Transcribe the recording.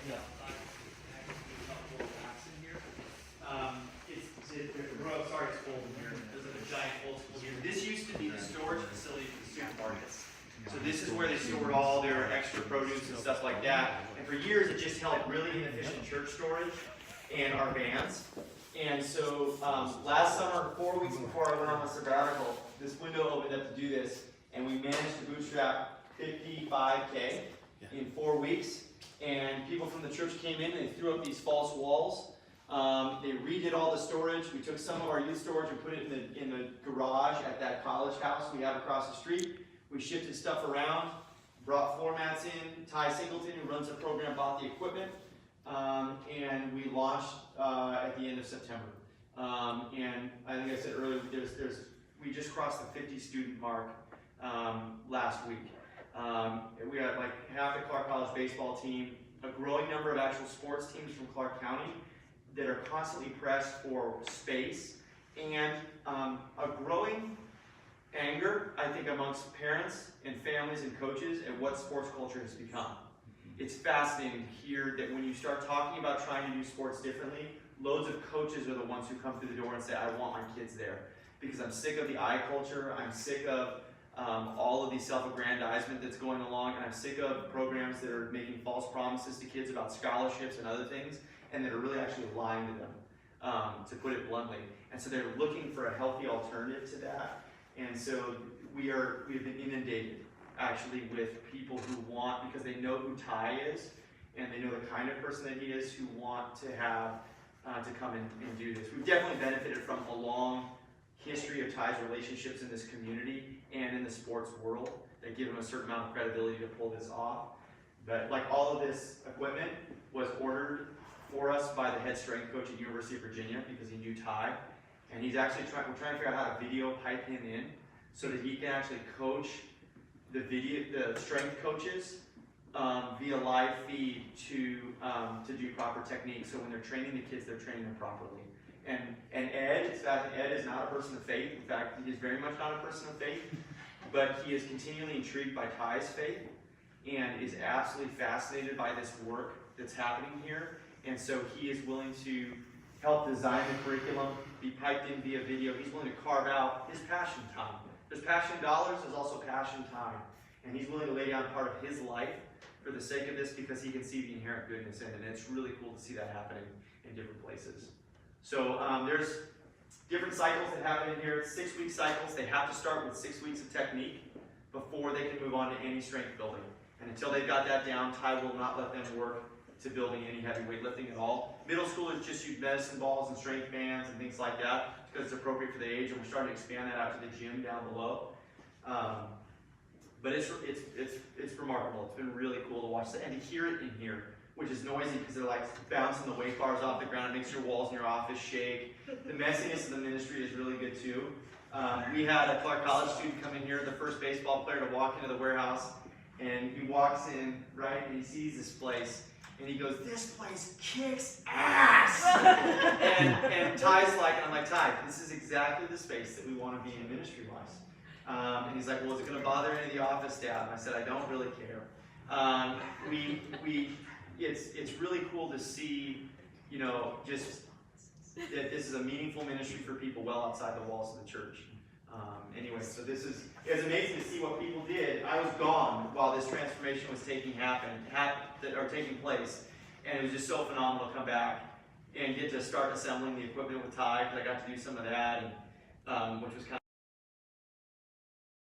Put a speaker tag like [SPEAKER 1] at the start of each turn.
[SPEAKER 1] Yeah. Sorry, it's old in here. There's a giant old school here. This used to be the storage facility for the supermarkets. So this is where they stored all their extra produce and stuff like that. And for years, it just held really inefficient church storage and our vans. And so last summer, 4 weeks before I went on my sabbatical, this window opened up to do this, and we managed to bootstrap $55K in 4 weeks. And people from the church came in and they threw up these false walls. They redid all the storage. We took some of our youth storage and put it in the garage at that college house we have across the street. We shifted stuff around, brought floor mats in. Ty Singleton, who runs the program, bought the equipment, and we launched at the end of September. And I think I said earlier, we just crossed the 50 student mark last week. We had like half the Clark College baseball team, a growing number of actual sports teams from Clark County that are constantly pressed for space, and a growing anger, I think, amongst parents and families and coaches at what sports culture has become. It's fascinating to hear that when you start talking about trying to do sports differently, loads of coaches are the ones who come through the door and say, I want my kids there. Because I'm sick of the I culture, I'm sick of all of the self-aggrandizement that's going along, and I'm sick of programs that are making false promises to kids about scholarships and other things, and that are really actually lying to them, to put it bluntly. And so they're looking for a healthy alternative to that. And so we've been inundated, actually, with people who want, because they know who Ty is, and they know the kind of person that he is, who want to have, to come and do this. We've definitely benefited from a long history of Ty's relationships in this community and in the sports world that give him a certain amount of credibility to pull this off. But like all of this equipment was ordered for us by the head strength coach at University of Virginia because he knew Ty. And he's actually we're trying to figure out how to video pipe him in so that he can actually coach the strength coaches via live feed to do proper techniques. So when they're training the kids, they're training them properly. And Ed is not a person of faith. In fact, he is very much not a person of faith, but he is continually intrigued by Ty's faith and is absolutely fascinated by this work that's happening here. And so he is willing to help design the curriculum, be piped in via video. He's willing to carve out his passion time. There's passion dollars, there's also passion time. And he's willing to lay down part of his life for the sake of this because he can see the inherent goodness in it. And it's really cool to see that happening in different places. So there's different cycles that happen in here. It's 6-week cycles. They have to start with 6 weeks of technique before they can move on to any strength building. And until they've got that down, Ty will not let them work to building any heavy weightlifting at all. Middle schoolers just use medicine balls and strength bands and things like that because it's appropriate for the age, and we're starting to expand that out to the gym down below. But it's remarkable. It's been really cool to watch that and to hear it in here, which is noisy because they're like bouncing the weight bars off the ground. It makes your walls in your office shake. The messiness of the ministry is really good too. We had a Clark College student come in here, the first baseball player to walk into the warehouse, and he walks in, right, and he sees this place. And he goes, this place kicks ass! and Ty's like, and I'm like, Ty, this is exactly the space that we want to be in ministry-wise. And he's like, well, is it going to bother any of the office staff? And I said, I don't really care. It's really cool to see, you know, just that this is a meaningful ministry for people well outside the walls of the church. Anyway, so it's amazing to see what people did. I was gone while this transformation was taking place, and it was just so phenomenal to come back and get to start assembling the equipment with Ty, because I got to do some of that,